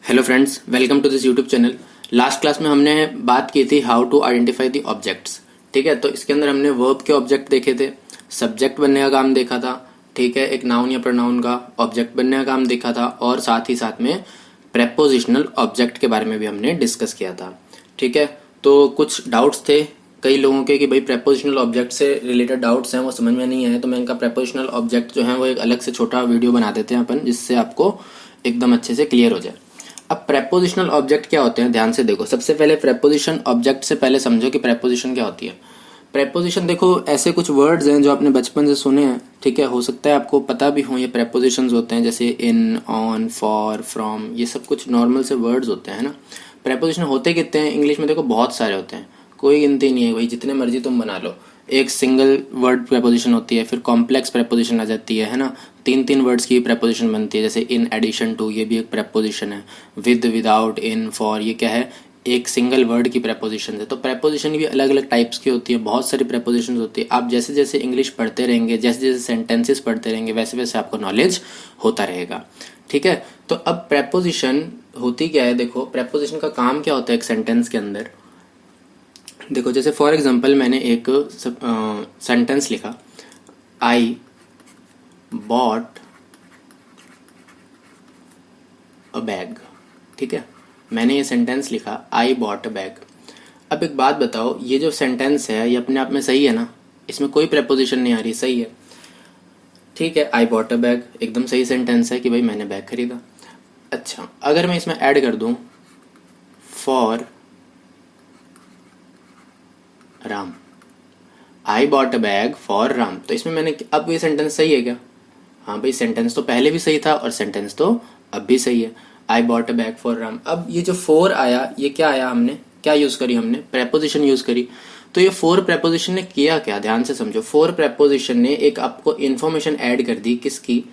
Hello friends, welcome to this YouTube channel. Last class में हमने बात की थी how to identify the objects. ठीक है, तो इसके अंदर हमने वर्ब के ऑब्जेक्ट देखे थे, सब्जेक्ट बनने का काम देखा था। ठीक है, एक नाउन या प्रोनाउन का ऑब्जेक्ट बनने का काम देखा था, और साथ ही साथ में प्रेपोजिशनल ऑब्जेक्ट के बारे में भी हमने डिस्कस किया था। ठीक है, तो कुछ डाउट्स थे कई लोगों के कि भाई प्रेपोजिशनल ऑब्जेक्ट से रिलेटेड डाउट्स हैं, वो समझ में नहीं आए, तो मैं इनका प्रेपोजिशनल ऑब्जेक्ट जो है वो एक अलग से छोटा वीडियो बना देते हैं अपन, जिससे आपको एकदम अच्छे से क्लियर हो जाए। अब प्रेपोजिशनल ऑब्जेक्ट क्या होते हैं, ध्यान से देखो। सबसे पहले प्रेपोजिशन ऑब्जेक्ट से पहले समझो कि प्रेपोजिशन क्या होती है। प्रेपोजिशन देखो, ऐसे कुछ वर्ड्स हैं जो आपने बचपन से सुने हैं। ठीक है, हो सकता है आपको पता भी हो ये प्रेपोजिशंस होते हैं, जैसे इन, ऑन, फॉर, फ्रॉम, ये सब कुछ नॉर्मल से वर्ड्स होते हैं ना। प्रेपोजिशन होते कितने हैं इंग्लिश में, देखो बहुत सारे होते हैं, कोई गिनती नहीं है भाई, जितने मर्जी तुम बना लो। एक सिंगल वर्ड प्रेपोजिशन होती है, फिर कॉम्प्लेक्स प्रेपोजिशन आ जाती है ना। तीन तीन वर्ड्स की प्रेपोजिशन बनती है, जैसे इन एडिशन टू, ये भी एक प्रेपोजिशन है। विद, विदाउट, इन, फॉर, ये क्या है, एक सिंगल वर्ड की प्रेपोजिशन है। तो प्रेपोजिशन भी अलग अलग टाइप्स की होती है, बहुत सारी प्रेपोजिशन होती है। आप जैसे जैसे इंग्लिश पढ़ते रहेंगे, जैसे जैसे सेंटेंसेस पढ़ते रहेंगे, वैसे वैसे आपको नॉलेज होता रहेगा। ठीक है, तो अब प्रेपोजिशन होती क्या है, देखो प्रेपोजिशन का काम क्या होता है एक सेंटेंस के अंदर। देखो, जैसे फॉर एग्जांपल मैंने एक सेंटेंस लिखा, आई बॉट अ बैग। ठीक है, मैंने ये सेंटेंस लिखा, आई बॉट अ बैग। अब एक बात बताओ, ये जो सेंटेंस है ये अपने आप में सही है ना, इसमें कोई प्रेपोजिशन नहीं आ रही, सही है। ठीक है, आई बॉट अ बैग एकदम सही सेंटेंस है कि भाई मैंने बैग खरीदा। अच्छा, अगर मैं इसमें ऐड कर दूं for Ram, I bought a bag for Ram, तो इसमें मैंने, अब ये सेंटेंस सही है क्या? हाँ भाई, सेंटेंस तो पहले भी सही था और सेंटेंस तो अब भी सही है, I bought a bag for Ram. अब ये जो फोर आया, ये क्या आया, हमने क्या यूज करी, हमने प्रेपोजिशन यूज करी। तो ये फोर प्रेपोजिशन ने किया क्या, ध्यान से समझो। फोर प्रेपोजिशन ने एक आपको इन्फॉर्मेशन ऐड कर दी, किसकी,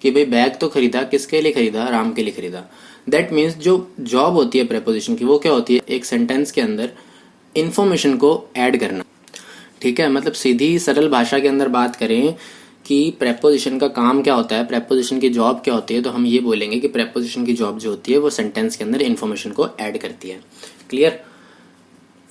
कि भाई बैग तो खरीदा, किसके लिए खरीदा, राम के लिए खरीदा। दैट मीन्स जो जॉब होती है प्रेपोजिशन की, वो क्या होती है, एक सेंटेंस के अंदर इन्फॉर्मेशन को ऐड करना। ठीक है, मतलब सीधी सरल भाषा के अंदर बात करें कि प्रेपोजिशन का काम क्या होता है, प्रेपोजिशन की जॉब क्या होती है, तो हम ये बोलेंगे कि प्रेपोजिशन की जॉब जो होती है वो सेंटेंस के अंदर इन्फॉर्मेशन को ऐड करती है। क्लियर?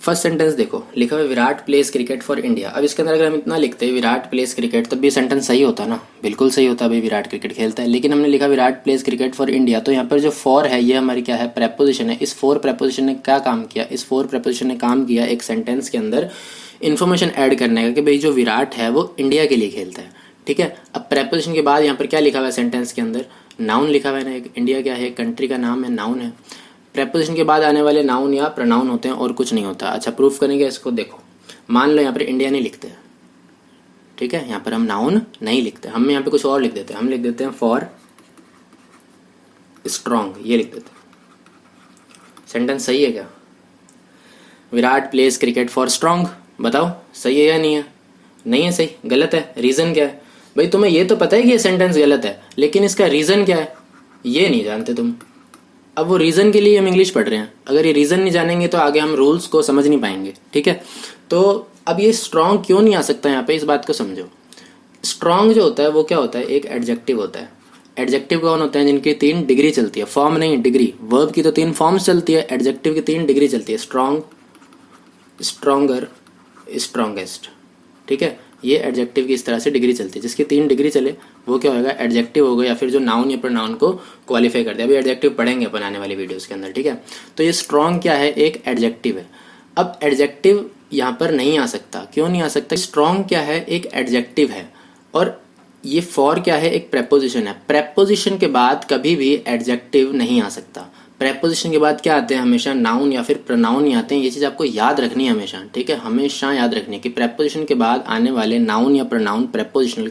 फर्स्ट सेंटेंस देखो, लिखा हुआ Virat place cricket for India. अब इसके अंदर अगर हम इतना लिखते हैं विराट प्लेस क्रिकेट, तब भी सेंटेंस सही होता ना, बिल्कुल सही होता, भाई विराट क्रिकेट खेलता है। लेकिन हमने लिखा Virat place cricket for India, तो यहाँ पर जो फॉर है ये हमारी क्या है, प्रेपोजिशन है। इस फोर प्रेपोजिशन ने क्या काम किया, इस फोर प्रेपोजिशन ने काम किया एक सेंटेंस के अंदर इन्फॉर्मेशन ऐड करने का, कि भाई जो विराट है वो इंडिया के लिए खेलता है। ठीक है, अब प्रेपोजिशन के बाद यहाँ पर क्या लिखा हुआ है सेंटेंस के अंदर, नाउन लिखा हुआ है ना। एक इंडिया क्या है, कंट्री का नाम है, नाउन है। प्रेपोजिशन के बाद आने वाले नाउन या प्रोनाउन होते हैं, और कुछ नहीं होता। अच्छा, प्रूफ करेंगे इसको, देखो मान लो यहाँ पर इंडिया नहीं लिखते, ठीक है, यहाँ पर हम नाउन नहीं लिखते, हम यहाँ पे कुछ और लिख देते हैं, हम लिख देते हैं फॉर स्ट्रॉन्ग, ये लिख देते हैं। सेंटेंस सही है क्या? Virat place cricket for strong, बताओ सही है या नहीं है? नहीं है, सही, गलत है। रीजन क्या है भाई? तुम्हें ये तो पता है कि ये सेंटेंस गलत है, लेकिन इसका रीजन क्या है ये नहीं जानते तुम। अब वो रीजन के लिए हम इंग्लिश पढ़ रहे हैं, अगर ये रीजन नहीं जानेंगे तो आगे हम रूल्स को समझ नहीं पाएंगे। ठीक है, तो अब ये स्ट्रॉन्ग क्यों नहीं आ सकता यहाँ पे, इस बात को समझो। स्ट्रॉन्ग जो होता है वो क्या होता है, एक एडजेक्टिव होता है। एडजेक्टिव कौन होते हैं, जिनकी 3 डिग्री चलती है, फॉर्म नहीं डिग्री। वर्ब की तो 3 फॉर्म्स चलती है, एडजेक्टिव की 3 डिग्री चलती है, स्ट्रॉन्ग, स्ट्रॉन्गर, स्ट्रॉन्गेस्ट। ठीक है, ये एडजेक्टिव की इस तरह से डिग्री चलती है, जिसकी 3 डिग्री चले वो क्या होगा, एडजेक्टिव होगा, या फिर जो नाउन या प्रोनाउन को क्वालिफाई करते हैं। अभी एडजेक्टिव पढ़ेंगे अपन आने वाली वीडियोस के अंदर। ठीक है, तो ये स्ट्रॉन्ग क्या है, एक एडजेक्टिव है। अब एडजेक्टिव यहाँ पर नहीं आ सकता, क्यों नहीं आ सकता? स्ट्रॉन्ग क्या है, एक एडजेक्टिव है, और ये फॉर क्या है, एक प्रेपोजिशन है। प्रेपोजिशन के बाद कभी भी एडजेक्टिव नहीं आ सकता। प्रेपोजिशन के बाद क्या आते हैं, हमेशा नाउन या फिर प्रोनाउन ही आते हैं। ये चीज आपको याद रखनी है हमेशा। ठीक है, हमेशा याद रखनी है कि प्रेपोजिशन के बाद आने वाले नाउन या प्रोनाउन प्रेपोजिशन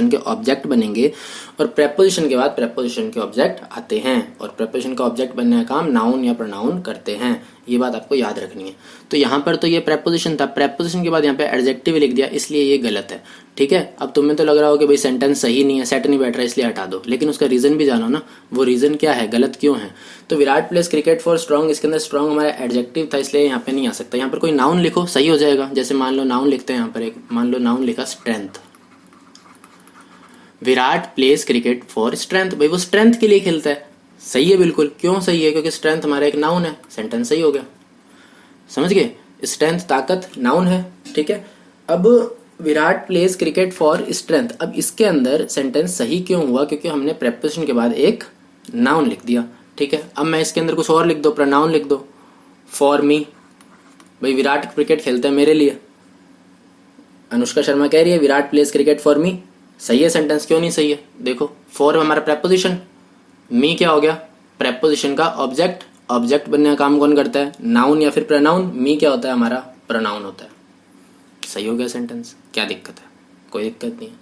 के ऑब्जेक्ट बनेंगे, और प्रेपोजिशन के बाद प्रेपोजिशन के ऑब्जेक्ट आते हैं, और प्रेपोजिशन का ऑब्जेक्ट बनने का काम नाउन या प्रोनाउन करते हैं। ये बात आपको याद रखनी है। तो यहाँ पर तो ये प्रेपोजिशन था, प्रेपोजिशन के बाद यहाँ पे एडजेक्टिव लिख दिया, इसलिए ये गलत है। ठीक है, अब तुम्हें तो लग रहा हो कि भाई सेंटेंस सही नहीं है, सेट नहीं बैठ रहा, इसलिए हटा दो, लेकिन उसका रीजन भी जानो ना, वो रीजन क्या है, गलत क्यों है। तो Virat place cricket for strong, इसके अंदर स्ट्रॉन्ग हमारा एडजेक्टिव था, इसलिए यहाँ पे नहीं आ सकता। यहाँ पर कोई नाउन लिखो, सही हो जाएगा। जैसे मान लो नाउन लिखते हैं, यहाँ पर एक मान लो नाउन लिखा strength, Virat place cricket for strength, भाई वो स्ट्रेंथ के लिए खेलता है, सही है बिल्कुल। क्यों सही है? क्योंकि स्ट्रेंथ हमारा एक नाउन है, सेंटेंस सही हो गया। समझ गए? स्ट्रेंथ ताकत नाउन है, ठीक है। अब Virat pledge cricket for strength, अब इसके अंदर सेंटेंस सही क्यों हुआ? क्योंकि हमने प्रेपोजिशन के बाद एक नाउन लिख दिया, ठीक है। अब मैं इसके अंदर कुछ और लिख दो, प्रोनाउन लिख दो, फॉर मी, भाई विराट क्रिकेट खेलते हैं मेरे लिए। अनुष्का शर्मा कह रही है Virat pledge cricket for me, सही है सेंटेंस, क्यों नहीं सही है? देखो, फॉर हमारा प्रेपोजिशन, मी क्या हो गया? प्रेपोजिशन का ऑब्जेक्ट, ऑब्जेक्ट बनने का काम कौन करता है? नाउन या फिर प्रोनाउन। मी क्या होता है? हमारा प्रोनाउन होता है। सही हो गया सेंटेंस, क्या दिक्कत है? कोई दिक्कत नहीं है।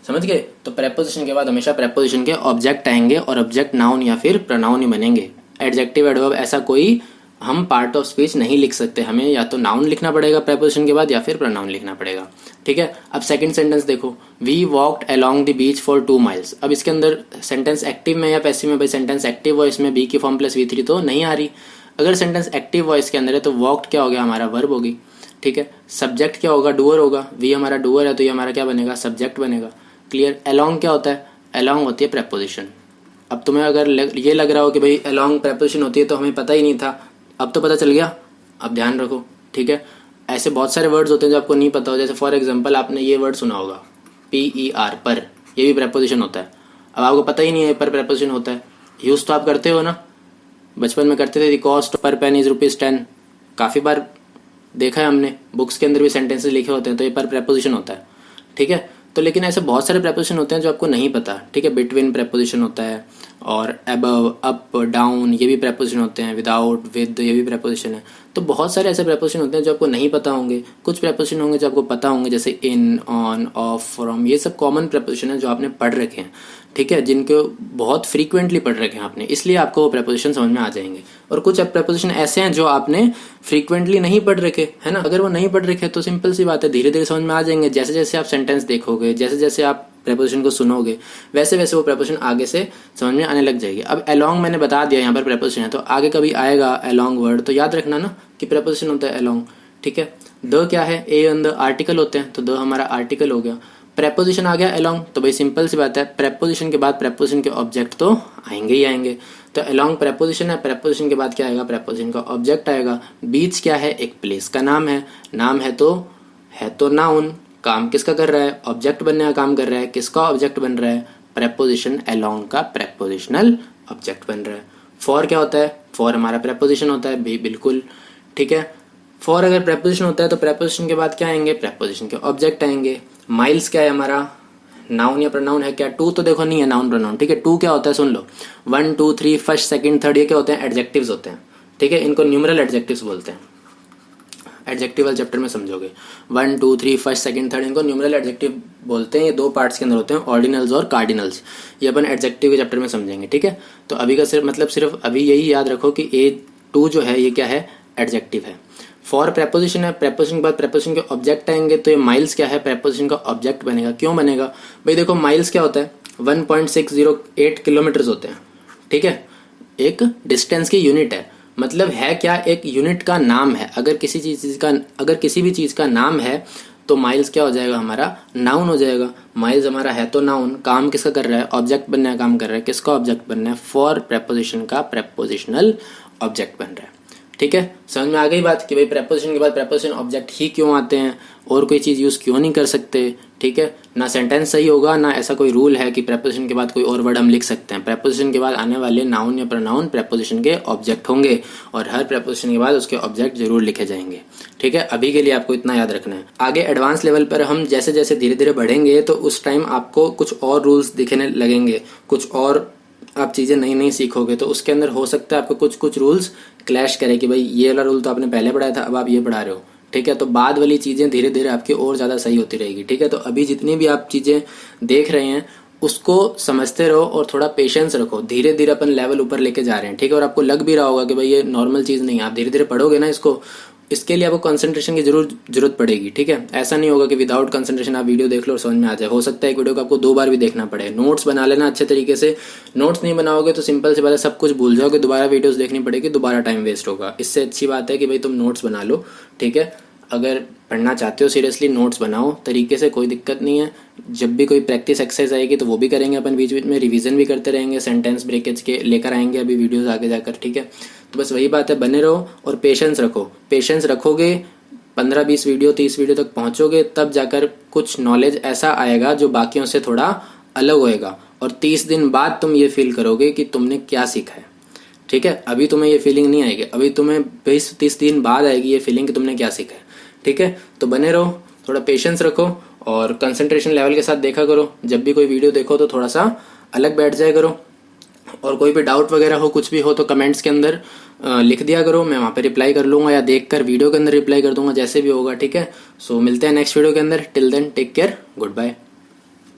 समझ गए? तो प्रेपोजिशन के बाद हमेशा प्रेपोजिशन के ऑब्जेक्ट आएंगे और ऑब्जेक्ट नाउन या फिर प्रोनाउन ही बनेंगे। एडजेक्टिव एडवर्ब ऐसा कोई हम पार्ट ऑफ स्पीच नहीं लिख सकते, हमें या तो नाउन लिखना पड़ेगा प्रेपोजिशन के बाद या फिर प्रोनाउन लिखना पड़ेगा, ठीक है। अब सेकंड सेंटेंस देखो, we walked along the beach for 2 miles। अब इसके अंदर सेंटेंस एक्टिव में या पैसिव में? भाई सेंटेंस एक्टिव वॉइस में बी की फॉर्म प्लस V3 तो नहीं आ रही। अगर सेंटेंस एक्टिव वॉइस के अंदर है तो वॉक्ड क्या हो गया? हमारा वर्ब होगी, ठीक है। सब्जेक्ट क्या होगा? डूअर होगा। वी हमारा डूअर है तो ये हमारा क्या बनेगा? सब्जेक्ट बनेगा। क्लियर? अलोंग क्या होता है? अलोंग होती है प्रेपोजिशन। अब तुम्हें अगर ये लग रहा हो कि भाई अलोंग प्रेपोजिशन होती है तो हमें पता ही नहीं था, अब तो पता चल गया। अब ध्यान रखो, ठीक है। ऐसे बहुत सारे वर्ड्स होते हैं जो आपको नहीं पता हो, जैसे फॉर एग्जांपल आपने ये वर्ड सुना होगा PER, पर, ये भी प्रेपोजिशन होता है। अब आपको पता ही नहीं है पर प्रेपोजिशन होता है, यूज तो आप करते हो ना, बचपन में करते थे। The cost per pen is ₹10, काफ़ी बार देखा है हमने, बुक्स के अंदर भी सेंटेंसेस लिखे होते हैं, तो ये पर प्रेपोजिशन होता है, ठीक है। तो लेकिन ऐसे बहुत सारे प्रेपोजिशन होते हैं जो आपको नहीं पता, ठीक है। बिटवीन प्रेपोजिशन होता है, और अबव, अप, डाउन, ये भी प्रेपोजिशन होते हैं। विदाउट, विद, ये भी प्रेपोजिशन है। तो बहुत सारे ऐसे प्रेपोजिशन होते हैं जो आपको नहीं पता होंगे। कुछ प्रेपोजिशन होंगे जो आपको पता होंगे, जैसे इन, ऑन, ऑफ, फ्रॉम, ये सब कॉमन प्रेपोजिशन है जो आपने पढ़ रखे हैं, ठीक है, जिनको बहुत फ्रीक्वेंटली पढ़ रखे हैं आपने, इसलिए आपको वो प्रेपोजिशन समझ में आ जाएंगे। और कुछ प्रेपोजिशन ऐसे हैं जो आपने फ्रीक्वेंटली नहीं पढ़ रखे, है ना। अगर वो नहीं पढ़ रखे तो सिंपल सी बात है, धीरे धीरे समझ में आ जाएंगे। जैसे जैसे आप सेंटेंस देखोगे, जैसे जैसे आप प्रेपोजिशन को सुनोगे, वैसे वैसे वो प्रेपोजिशन आगे से समझ में आने लग जाएगी। अब अलोंग मैंने बता दिया यहाँ पर प्रेपोजिशन है, तो आगे कभी आएगा अलोंग वर्ड तो याद रखना ना कि प्रेपोजिशन होता है अलोंग, ठीक है। द क्या है? ए एंड द आर्टिकल होते हैं, तो द हमारा आर्टिकल हो गया। प्रेपोजिशन आ गया अलोंग, तो भाई सिंपल सी बात है, प्रेपोजिशन के बाद प्रेपोजिशन के ऑब्जेक्ट तो आएंगे ही आएंगे। तो अलोंग प्रेपोजिशन है, प्रेपोजिशन के बाद क्या आएगा? प्रेपोजिशन का ऑब्जेक्ट आएगा। बीच क्या है? एक प्लेस का नाम है, नाम है तो नाउन। काम किसका कर रहा है? ऑब्जेक्ट बनने का काम कर रहा है। किसका ऑब्जेक्ट बन रहा है? प्रेपोजिशन अलोंग का प्रेपोजिशनल ऑब्जेक्ट बन रहा है। फॉर क्या होता है? फॉर हमारा प्रेपोजिशन होता है, बिल्कुल, ठीक है। फॉर अगर प्रेपोजिशन होता है तो प्रेपोजिशन के बाद क्या आएंगे? प्रेपोजिशन के ऑब्जेक्ट आएंगे। माइल्स क्या है हमारा? नाउन या प्रोनाउन है क्या? टू तो देखो नहीं है नाउन प्रोनाउन, ठीक है। टू क्या होता है? सुन लो, 1 2 3 फर्स्ट सेकंड थर्ड, ये क्या होते हैं? एडजेक्टिव्स होते हैं, ठीक है। इनको न्यूमरल एडजेक्टिव्स बोलते हैं। एडजेक्टिव वाले चैप्टर में समझोगे, 1 2 3 फर्स्ट सेकंड थर्ड, इनको न्यूमरल एडजेक्टिव बोलते हैं। ये 2 पार्ट्स के अंदर होते हैं, ऑर्डिनल्स और कार्डिनल्स। ये अपन एडजेक्टिव के चैप्टर में समझेंगे, ठीक है। तो अभी का सिर्फ अभी यही याद रखो कि A2 जो है ये क्या है? एडजेक्टिव है। फॉर प्रेपोजिशन है, प्रेपोजिशन के बाद प्रेपोजिशन के ऑब्जेक्ट आएंगे, तो ये माइल्स क्या है? प्रेपोजिशन का ऑब्जेक्ट बनेगा। क्यों बनेगा भाई? देखो माइल्स क्या होता है? 1.608 किलोमीटर होते हैं, ठीक है। एक डिस्टेंस की यूनिट है, मतलब है क्या? एक यूनिट का नाम है। अगर किसी भी चीज का नाम है तो माइल्स क्या हो जाएगा? हमारा नाउन हो जाएगा। माइल्स हमारा है तो नाउन, काम किसका कर रहा है? ऑब्जेक्ट बनने का काम कर रहा है। किसका ऑब्जेक्ट बनना है? फॉर प्रेपोजिशन का प्रेपोजिशनल ऑब्जेक्ट बन रहा है, ठीक है। समझ में आ गई बात कि भाई प्रेपोजिशन के बाद प्रेपोजिशन ऑब्जेक्ट ही क्यों आते हैं, और कोई चीज यूज क्यों नहीं कर सकते, ठीक है। ना सेंटेंस सही होगा, ना ऐसा कोई रूल है कि प्रेपोजिशन के बाद कोई और वर्ड हम लिख सकते हैं। प्रेपोजिशन के बाद आने वाले नाउन या प्रोनाउन प्रेपोजिशन के ऑब्जेक्ट होंगे, और हर प्रेपोजिशन के बाद उसके ऑब्जेक्ट जरूर लिखे जाएंगे, ठीक है। अभी के लिए आपको इतना याद रखना है। आगे एडवांस लेवल पर हम जैसे जैसे धीरे धीरे बढ़ेंगे तो उस टाइम आपको कुछ और रूल्स दिखने लगेंगे, कुछ और आप चीजें नई नई सीखोगे, तो उसके अंदर हो सकता है आपको कुछ कुछ रूल्स क्लैश करे कि भाई ये वाला रूल तो आपने पहले पढ़ाया था, अब आप ये पढ़ा रहे हो, ठीक है। तो बाद वाली चीजें धीरे धीरे आपकी और ज्यादा सही होती रहेगी, ठीक है। तो अभी जितनी भी आप चीजें देख रहे हैं उसको समझते रहो और थोड़ा पेशेंस रखो। धीरे धीरे अपन लेवल ऊपर लेके जा रहे हैं, ठीक है। और आपको लग भी रहा होगा कि भाई ये नॉर्मल चीज नहीं है, आप धीरे धीरे पढ़ोगे ना इसको, इसके लिए आपको कंसंट्रेशन की जरूरत पड़ेगी, ठीक है। ऐसा नहीं होगा कि विदाउट कंसंट्रेशन आप वीडियो देख लो और समझ में आ जाए। हो सकता है एक वीडियो को आपको 2 बार भी देखना पड़े। नोट्स बना लेना अच्छे तरीके से। नोट्स नहीं बनाओगे तो सिंपल सी बात है, सब कुछ भूल जाओगे, दोबारा वीडियोस देखनी पड़ेगी, दोबारा टाइम वेस्ट होगा। इससे अच्छी बात है कि भाई तुम नोट्स बना लो, ठीक है। अगर पढ़ना चाहते हो सीरियसली नोट्स बनाओ तरीके से, कोई दिक्कत नहीं है। जब भी कोई प्रैक्टिस एक्सरसाइज आएगी तो वो भी करेंगे अपन बीच बीच में, रिवीजन भी करते रहेंगे, सेंटेंस ब्रेकेज के लेकर आएंगे अभी वीडियोस आगे जाकर, ठीक है। तो बस वही बात है, बने रहो और पेशेंस रखो। पेशेंस रखोगे, 15-20 वीडियो 30 वीडियो तक पहुंचोगे, तब जाकर कुछ नॉलेज ऐसा आएगा जो बाकियों से थोड़ा अलग होएगा, और 30 दिन बाद तुम ये फील करोगे कि तुमने क्या सीखा है, ठीक है। अभी तुम्हें ये फीलिंग नहीं आएगी, अभी तुम्हें 20-30 दिन बाद आएगी ये फीलिंग कि तुमने क्या सीखा है, ठीक है। तो बने रहो, थोड़ा पेशेंस रखो और कंसंट्रेशन लेवल के साथ देखा करो। जब भी कोई वीडियो देखो तो थोड़ा सा अलग बैठ जाया करो, और कोई भी डाउट वगैरह हो, कुछ भी हो तो कमेंट्स के अंदर लिख दिया करो, मैं वहाँ पे रिप्लाई कर लूंगा, या देखकर वीडियो के अंदर रिप्लाई कर दूंगा, जैसे भी होगा, ठीक है। सो मिलते हैं नेक्स्ट वीडियो के अंदर। Till then take care, good bye.